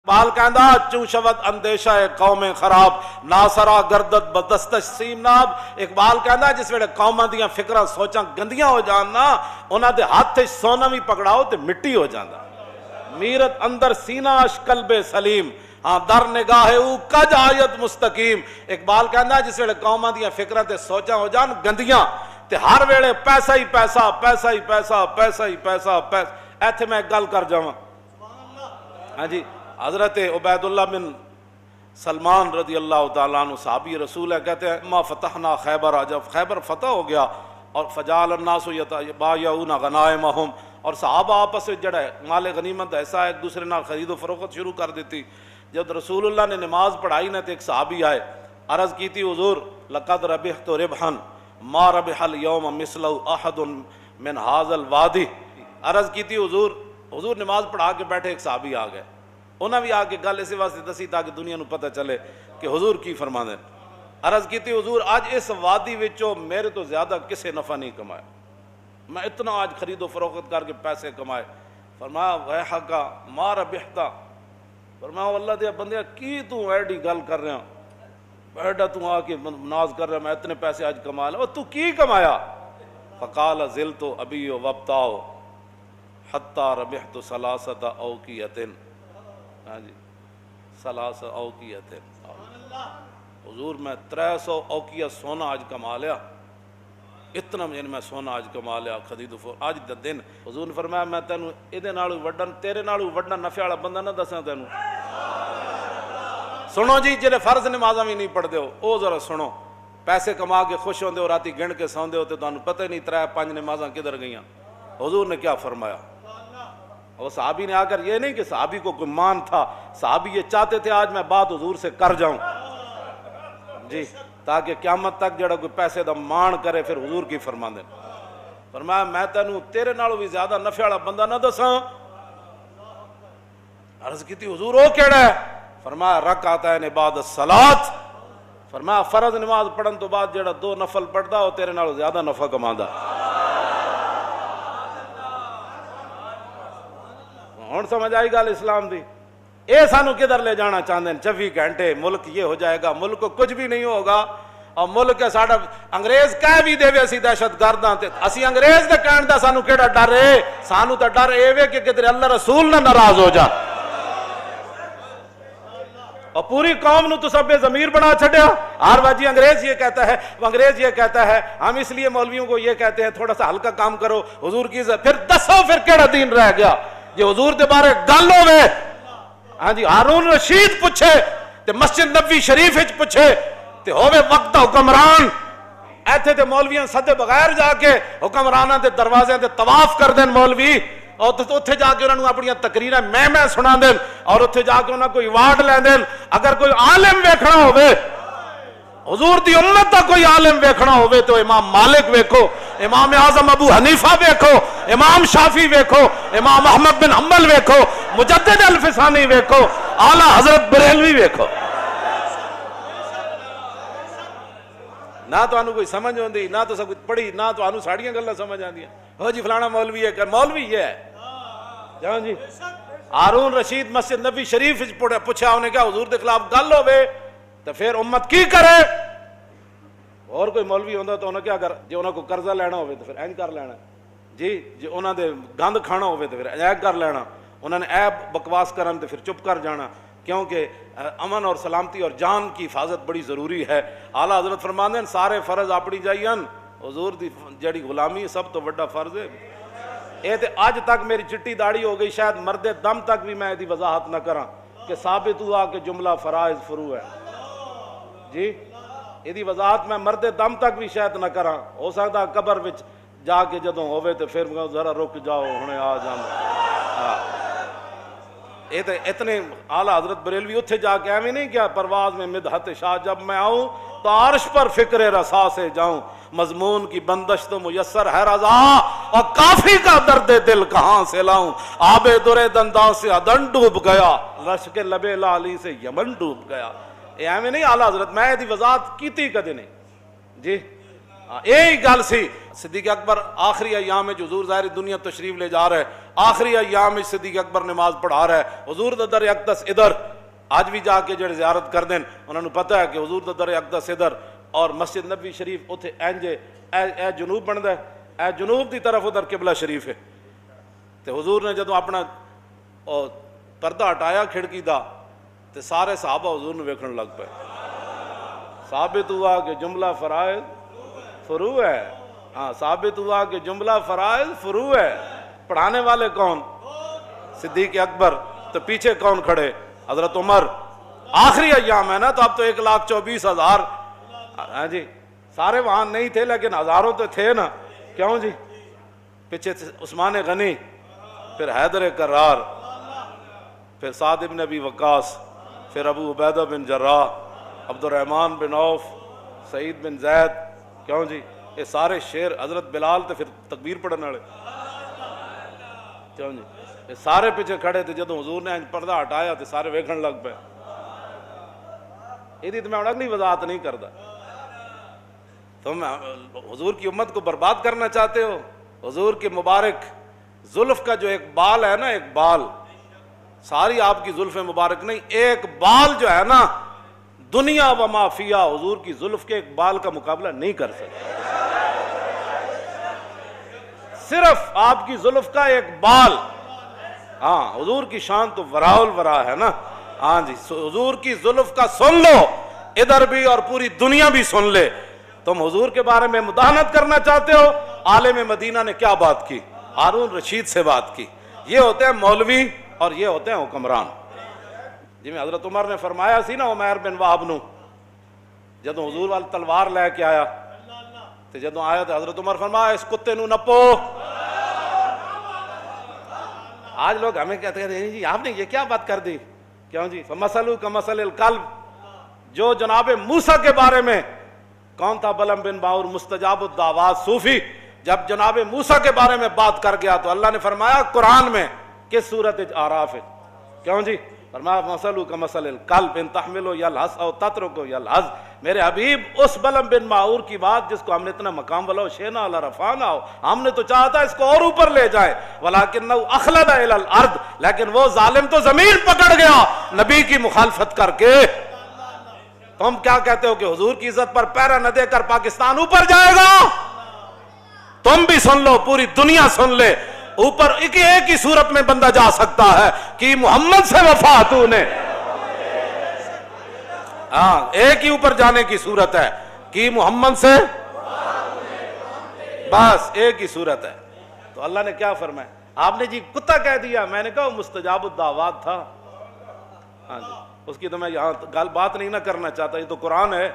اقبال کہندا چوں شود اندیشہ قوم خراب ناسرا گردت بدستش سیم ناب. اقبال کہندا جس ویلے قوماں دیاں فکراں سوچاں گندیاں ہو جان نا انہاں دے ہاتھ وچ سونا بھی پکڑاؤ تے مٹی ہو جاندا. میرت اندر سینہ اش قلب سلیم ہاں در نگاہ او کج آیت مستقیم. اقبال کہندا جس ویلے قوماں دیاں فکراں تے سوچاں ہو جان گندیاں تے ہر ویلے پیسہ ہی پیسہ پیسہ ہی پیسہ پیسہ ہی پیسہ پیسہ. ایتھے میں گل کر جاواں. ہاں جی حضرت عبید اللہ بن سلمان رضی اللہ تعالیٰ عنہ صحابی رسول ہے، کہتے ہیں ما فتحنا خیبر، جب خیبر فتح ہو گیا اور فجعل الناس یتبایعون غنائمہم، اور صحابہ آپس میں جڑا ہے مال غنیمت ایسا ایک دوسرے نال خرید و فروخت شروع کر دیتی. جب رسول اللہ نے نماز پڑھائی نا تو ایک صحابی آئے، عرض کی تھی حضور لقد ربحت ربحا ما ربح اليوم مثلہ احد من هذا الوادی. عرض کی تھی حضور نماز پڑھا کے بیٹھے ایک صحابی آ گئے، انہاں بھی آ کے گل اسی واسطے دسی تاکہ دنیا نو پتہ چلے کہ حضور کی فرماندے. عرض کی تھی حضور آج اس وادی وچوں میرے تو زیادہ کسے نفع نہیں کمایا، میں اتنا آج خرید و فروخت کر کے پیسے کمائے. فرمایا ویحک ما ربحت، فرمایا اللہ دے بندیا کی تو ایڈی گل کر رہا بیٹا تو آ کے ناز کر رہا میں اتنے پیسے آج کما لیا، تو کی کمایا؟ فقال زلت ابی وابتاؤ حتی ربحت ثلاثۃ اوقیۃ. ہاں جی ثلاث اوقیۃ، حضور میں 300 اوقیہ سونا آج کما لیا، اتنا یعنی میں سونا آج کما لیا خرید و فروخت آج دا دن. حضور نے فرمایا میں تینوں ایدے نالوں وڈن تیرے نالوں وڈنا نفع والا بندہ نہ دساں تینوں. سنو جی جڑے فرض نمازاں بھی نہیں پڑھتے ہو او ذرا سنو، پیسے کما کے خوش ہوندے ہو رات گن کے سوندے ہو تے تانوں پتہ ہی نہیں 3-5 نمازاں کدھر گئیاں. حضور نے کیا فرمایا؟ اور صحابی نے آ کر یہ نہیں کہ صحابی کو کوئی مان تھا، صحابی یہ چاہتے تھے آج میں بات حضور سے کر جاؤں جی تاکہ قیامت تک جڑا کوئی پیسے دا مان کرے پھر حضور کی فرماندے. فرمایا میں تینوں تیرے نالوں بھی زیادہ نفع والا بندہ نہ دساں. عرض کی تھی حضور او کیڑا ہے؟ فرمایا رکعتین بعد الصلاۃ. فرمایا فرض نماز پڑھن تو بعد جڑا 2 نفل پڑھدا وہ تیرے نالوں زیادہ نفع کماندا. ہن سمجھ آئی گل اسلام دی؟ اے سانو کدھر لے جانا چاہتے ہیں 24 گھنٹے ملک یہ ہو جائے گا، ملک کو کچھ بھی نہیں ہوگا. اور ملک ہے ساڈا انگریز کہہ بھی دے اسی دہشت گرد ہاں تے اسی انگریز دے کہن دا سانو کیڑا ڈر ہے؟ سانو تے ڈر اے وے کہ کدھر اللہ رسول نہ ناراض ہو جان. اور پوری قوم نو تو سب بے ضمیر بنا چھڈیا. ہر واجی انگریز یہ کہتا ہے، وہ انگریز یہ کہتا ہے، ہم اس لیے مولویوں کو یہ کہتے ہیں تھوڑا سا ہلکا کام کرو حضور کی عزت. پھر دسو پھر کیڑا دین رہ گیا جی حضور دے بارے گل ہوے؟ ہاں جی ہارون رشید پوچھے تے مسجد نبوی شریف وچ پوچھے تے ہوے وقت حکمران ایتھے تے مولویاں سدے بغیر جا کے حکمراناں دے دروازے تے طواف کر دین مولوی، اور اتھے جا کے انہوں نے اپنی تقریراں میں سنا دین، اور اتھے جا کے انہوں نے کوئی ایوارڈ لے دین. اگر کوئی عالم ویکھنا ہوے حضور دی امت دا کوئی عالم ویکھنا ہوے تو امام مالک ویکھو، امام اعظم ابو حنیفہ ویکھو، امام شافعی ویکھو، امام احمد بن حنبل ویکھو، مجدد الفسانی ویکھو، اعلی حضرت بریلوی ویکھو. نہ تو انہوں کوئی سمجھ ہوندی، نہ تو سب کچھ پڑھی، نہ تو انہوں ساڑیاں گلاں سمجھ آندیاں. ہو جی فلانا مولوی ہے، مولوی یہ ہے جان جی. ہارون رشید مسجد نبی شریف پوچھا انہیں کیا حضور دے خلاف گل ہوے تو پھر امت کی کرے؟ اور کوئی مولوی ہوندا تو انہوں کیا کر جی انہوں کو قرضہ لینا ہوے تو پھر این کر لینا جی، جی انہوں دے گند کھانا ہوے تو پھر این کر لینا، انہوں نے عیب بکواس کرن تو پھر چپ کر جانا، کیونکہ امن اور سلامتی اور جان کی حفاظت بڑی ضروری ہے. اعلیٰ حضرت فرماندے ہیں سارے فرض اپنی جائین حضور دی جڑی غلامی سب تو بڑا فرض ہے. اے تے آج تک میری چٹی داڑھی ہو گئی، شاید مرد دم تک بھی میں دی وضاحت نہ کراں کہ ثابت ہوا کہ جملہ فرائض فرو ہے جی. یہ وضاحت میں مرد دم تک بھی شاید نہ کراں، ہو سکتا قبر وچ جا کے جدوں ہوئے تو پھر ذرا رک جاؤ ہنے آ جانا. یہ تو اتنے اعلیٰ حضرت بریلوی اتھے جا کے ایویں نہیں کیا پرواز میں مدحت شاہ جب میں آؤں تو عرش پر فکر رسا سے جاؤں، مضمون کی بندش تو میسر ہے رضا اور کافی کا درد دل کہاں سے لاؤں. آب در دنداں سے عدن ڈوب گیا، رشک لب لالی سے یمن ڈوب گیا. ایویں نہیں اعلیٰ حضرت میں دی وضاحت کیتی کدے نہیں جی. یہی گل سی صدیق اکبر آخری ایام میں حضور ظاہر دنیا تشریف لے جا رہا ہے، آخری ایام میں صدیق اکبر نماز پڑھا رہا ہے، حضور دا در اقدس ادھر، آج بھی جا کے جڑے زیارت کر دیں انہوں نے پتہ ہے کہ حضور دا در اقدس ادھر اور مسجد نبی شریف اتھے اینجے اے جنوب بندا ہے، اے جنوب دی طرف ادھر قبلہ شریف ہے۔ تے حضور نے جدوں اپنا پردہ ہٹایا کھڑکی دا تے سارے صحابہ حضور نے ویکھن لگ پے، ثابت ہوا کہ جملہ فرائض فروع ہے، ہاں ثابت ہوا کہ جملہ فرائض فروع ہے۔ پڑھانے والے کون؟ صدیق اکبر، تو پیچھے کون کھڑے؟ حضرت عمر۔ آخری ایام ہے نا، تو اب تو 1,24,000 ہاں جی سارے وہاں نہیں تھے لیکن ہزاروں تو تھے نا، کیوں جی؟ پیچھے عثمان غنی، پھر حیدر کرار، پھر سعد بن ابی وقاص، پھر ابو عبیدہ بن جراح، عبد الرحمن بن عوف، سعید بن زید، کیوں جی؟ یہ سارے شیر، حضرت بلال تو پھر تکبیر پڑھنے والے، کیوں جی؟ یہ سارے پیچھے کھڑے تھے، جدوں حضور نے پردہ ہٹایا تو سارے ویکھن لگ پے۔ یہ تو میں اگلی وضاحت نہیں کرتا۔ تم حضور کی امت کو برباد کرنا چاہتے ہو؟ حضور کے مبارک زلف کا جو ایک بال ہے نا، ایک بال، ساری آپ کی زلف مبارک نہیں، ایک بال جو ہے نا، دنیا و ما فیہا حضور کی زلف کے ایک بال کا مقابلہ نہیں کر سکتے۔ صرف آپ کی زلف کا ایک بال، ہاں حضور کی شان تو وراء الورا ہے نا، ہاں جی حضور کی زلف کا سن لو، ادھر بھی اور پوری دنیا بھی سن لے۔ تم حضور کے بارے میں مداحنت کرنا چاہتے ہو؟ عالم مدینہ نے کیا بات کی؟ ہارون رشید سے بات کی۔ یہ ہوتے ہیں مولوی اور یہ ہوتے ہیں حکمران۔ جی میں حضرت عمر نے فرمایا سی نا عمیر بن وہب نو، جدوں حضور والی تلوار لے کے آیا تو جدوں آیا تو حضرت عمر فرمایا اس کتے نو نپو۔ آج لوگ ہمیں کہتے ہیں جی آپ نے یہ کیا بات کر دی، کیوں جی؟ فمثلہ کمثل الکلب، جو جناب موسیٰ کے بارے میں، کون تھا بلم بن باور مستجاب الدعوات صوفی، جب جناب موسیٰ کے بارے میں بات کر گیا تو اللہ نے فرمایا قرآن میں کس صورت اعراف ہے، کیوں جی؟ فرمایا مثلہ کمثل الکلب ان تحمل یلہث او تترک یلہث۔ میرے حبیب اس بلم بن باور کی بات جس کو ہم نے اتنا مقام والا شینا علی رفعنا ہو، ہم نے تو چاہا تھا اس کو اور اوپر لے جائے، ولکنہ اخلد الی الارض، لیکن وہ ظالم تو زمین پکڑ گیا نبی کی مخالفت کر کے۔ تم کیا کہتے ہو کہ حضور کی عزت پر پیرا نہ دے کر پاکستان اوپر جائے گا؟ تم بھی سن لو، پوری دنیا سن لے، اوپر ایک ہی صورت میں بندہ جا سکتا ہے کہ محمد سے وفا تو نے، ہاں ایک ہی اوپر جانے کی صورت ہے کہ محمد سے، بس ایک ہی صورت ہے۔ تو اللہ نے کیا فرمایا؟ آپ نے جی کتا کہہ دیا، میں نے کہا مستجاب الدعوات تھا، ہاں جی اس کی تو میں یہاں بات نہیں نہ کرنا چاہتا، یہ تو قرآن ہے،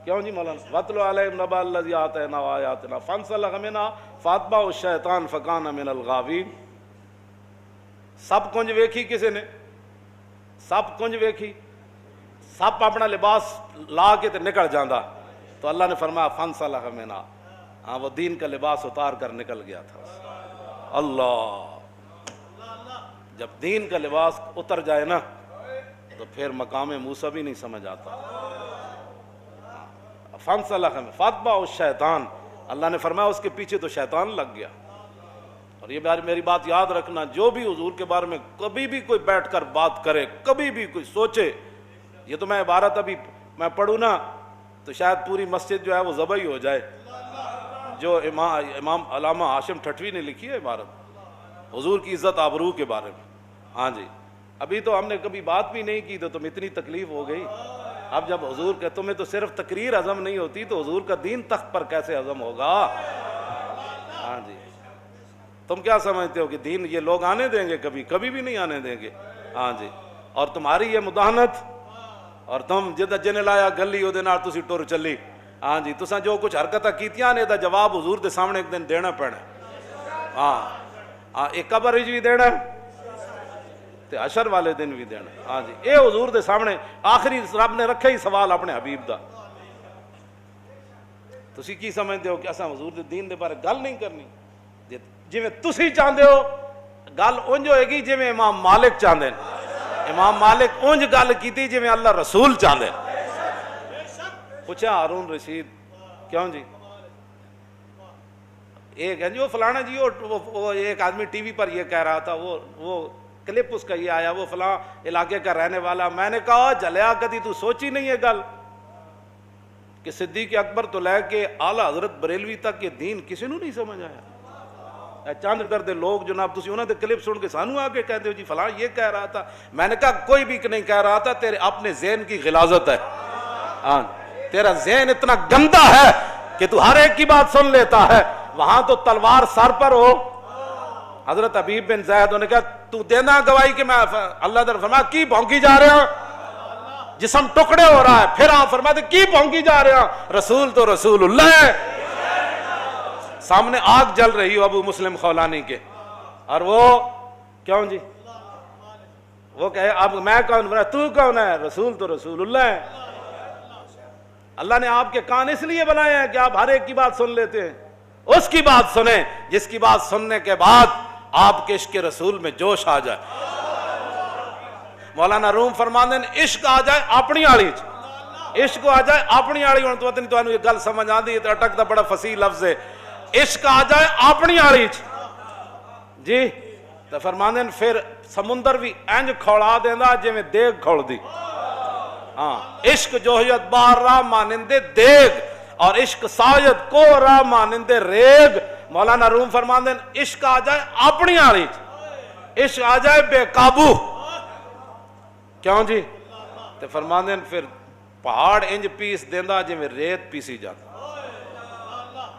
کیوں جی مولانا؟ وَاتْلُ عَلَيْهِمْ نَبَأَ الَّذِي آتَيْنَاهُ آيَاتِنَا فَانسَلَخَ مِنْهَا فَأَتْبَعَهُ الشَّيْطَانُ فَكَانَ مِنَ الْغَاوِينَ۔ سب کنج ویکھی کسی نے، سب کنج ویکھی، سب اپنا لباس لا کے تے نکل جاندا، تو اللہ نے فرمایا فَانسَلَخَ مِنْهَا، ہاں وہ دین کا لباس اتار کر نکل گیا تھا۔ اللہ، جب دین کا لباس اتر جائے نا تو پھر مقام موسیٰ بھی نہیں سمجھ آتا۔ فَانسَلَخَ فَأَتْبَعَهُ الشَّيْطَانُ، اللہ نے فرمایا اس کے پیچھے تو شیطان لگ گیا۔ اور یہ میری بات یاد رکھنا، جو بھی حضور کے بارے میں کبھی بھی کوئی بیٹھ کر بات کرے، کبھی بھی کوئی سوچے، یہ تو میں عبارت ابھی میں پڑھوں نا تو شاید پوری مسجد جو ہے وہ ذبح ہی ہو جائے، جو امام علامہ ہاشم ٹھٹوی نے لکھی ہے عبارت حضور کی عزت آبرو کے بارے میں، ہاں جی ابھی تو ہم نے کبھی بات بھی نہیں کی تو تم اتنی تکلیف ہو گئی۔ اب جب حضور کہ تمہیں تو صرف تقریر ہضم نہیں ہوتی تو حضور کا دین تخت پر کیسے ہضم ہوگا؟ ہاں جی تم کیا سمجھتے ہو کہ دین یہ لوگ آنے دیں گے؟ کبھی کبھی بھی نہیں آنے دیں گے، ہاں جی۔ اور تمہاری یہ مداحنت، اور تم جن لایا گلی وہ نال تسی ٹر چلی، ہاں جی تساں جو کچھ حرکتاں کیتیاں نے دا جواب حضور دے سامنے ایک دن دینا پینا، ہاں ایک قبر وچ بھی دینا تے حشر والے دن بھی دینا، ہاں جی اے حضور دے سامنے آخری رب نے رکھا ہی سوال اپنے حبیب دا۔ تسی کی سمجھتے ہو کہ اساں حضور دے دین دے بارے گل نہیں کرنی؟ جویں تسی چاہندے ہو گل اونج ہوئے گی جویں امام مالک چاہندے ہیں، امام مالک اونج گل کیتی جویں اللہ رسول چاہندے ہیں۔ پوچھا ہارون رشید کیوں جی ایک ہے جی وہ فلانا جی وہ ایک آدمی ٹی وی پر یہ کہہ رہا تھا، وہ کلپ اس کا یہ آیا، وہ فلاں علاقے کا رہنے والا. میں نے کہا جلیا کدی تو سوچی نہیں ہے گل کہ صدیق اکبر تو لے کے اعلیٰ حضرت بریلوی تک یہ دین کسی نو نہیں سمجھ آیا. چند کردے لوگ جناب تسی انہوں نے کلپ سن کے سانو آ کے کہتے ہو جی فلاں یہ کہہ رہا تھا. میں نے کہا کوئی بھی نہیں کہہ رہا تھا، تیرے اپنے ذہن کی غلاظت ہے. ہاں تیرا ذہن اتنا گندا ہے کہ تو ہر ایک کی بات سن لیتا ہے. وہاں تو تلوار سر پر ہو. حضرت حبیب بن زید نے کہا تو دینا گواہی کہ میں اللہ در فرمایا کی بھونکی جا رہے ہیں، جسم ٹکڑے ہو رہا ہے. پھر آپ فرماتے کی بھونکی جا رہے ہیں، رسول تو رسول اللہ ہے. سامنے آگ جل رہی ہو ابو مسلم خولانی کے، اور وہ کیوں جی وہ کہے اب میں کون، تو کون ہے، رسول تو رسول اللہ ہے. اللہ نے آپ کے کان اس لیے بنائے ہیں کہ آپ ہر ایک کی بات سن لیتے ہیں. اس کی بات سنیں جس کی بات سننے کے بعد آپ کے عشق رسول میں جوش آ جائے. مولانا روم فرماندے نے عشق آ جائے اپنی آڑی چ، عشق آ جائے اپنی آڑی. ہوں تو نہیں تو یہ گل سمجھ آتی ہے تو اٹک دا بڑا فصیح لفظ ہے. عشق آ جائے اپنی آڑی چ جی تو فرماندے نے پھر سمندر بھی انج کھوڑا دینا جی میں دیگ کھوڑ دی. ہاں عشق جوہیت بار راہ مانندے دیگ، اور عشق سایت کو راہ مانندے ریگ. مولانا روم فرماندے ہیں عشق آ جائے اپنی آڑی چ، عشق آ جائے بے قابو. کیوں جی تو فرماندے ہیں پھر پہاڑ انج پیس دیندہ جی میں ریت پیسی جاتا.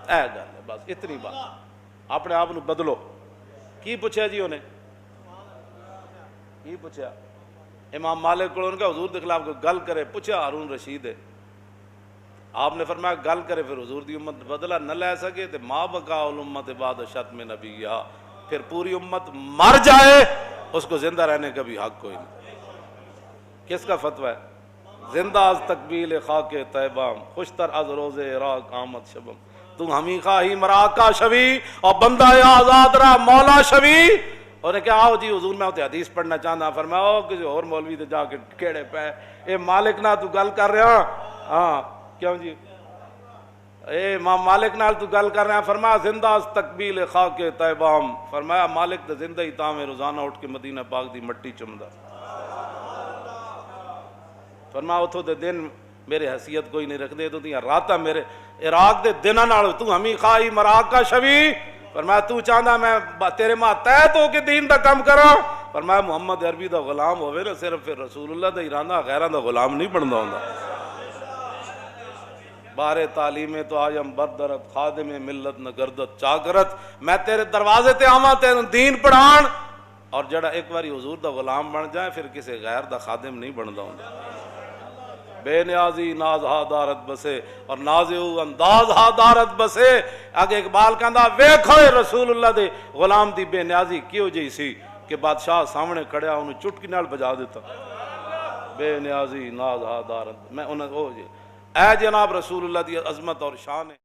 اے گل ہے بس اتنی بات. اپنے آپ نو بدلو. کی پوچھا جی انہیں کی پوچھا؟ امام مالک کو ان کا حضور کے خلاف گل کرے پوچھا ہارون رشید ہے. آپ نے فرمایا گل کرے پھر حضور دی امت بدلہ نہ لے سکے تو ما بقا الامت بعد شتم نبیہا، پھر پوری امت مر جائے اس کو زندہ رہنے کا بھی حق کوئی نہیں. کس کا فتویٰ ہے؟ زندہ از تقبیل خاک طیبہ، خوشتر از روز عراق آمد شبم. تو ہمی خواہی مراکہ شوی اور بندہ آزاد رہا مولا شوی. اور نے کہا آؤ جی حضور میں ہوتے حدیث پڑھنا چاہتا. فرمایا او کسی اور مولوی تو جا کے کیڑے پہ اے مالک نہ تو گل کر رہا. ہاں کیوں جی اے امام مالک نال تو گل کر رہے ہیں. فرمایا زندہ از تقبیل خاک طیبام. فرمایا مالک تو زندہ ہی تاں میں روزانہ اٹھ کے مدینہ پاک دی مٹی چمدا. فرمایا اتھو دے دن میرے حیثیت کوئی نہیں رکھ دے تو دیاں راتہ میرے عراق دے دنہ نال تو ہمیں خواہی مراکہ شوی. فرمایا تو چاہنا میں تیرے ماں تیت ہو کے دین دا کم کرا. فرمایا محمد عربی دا غلام ہوئے نا صرف پھر رسول اللہ دا ایرانہ غیران دا غلام نہیں بندا ہوندا. بارے تعلیم تو آیم بردرت خادم ملت نہ گردت چاگرت. میں تیرے دروازے تے آواں تیرے دین پڑھان، اور جڑا ایک باری حضور دا غلام بن جائے پھر کسی غیر دا خادم نہیں بندا ہوندا. بے نیازی ناز ہا دارت بسے اور نازو انداز ہا دارت بسے. آگے اقبال کہندا ویکھو رسول اللہ دے غلام دی بے نیازی کیوں جی سی کہ بادشاہ سامنے کھڑیا انہوں چٹکی نال بجا دیتا. بے نیازی ناز ہا دارت. میں انہوں اے جناب رسول اللہ دی عظمت اور شان ہے.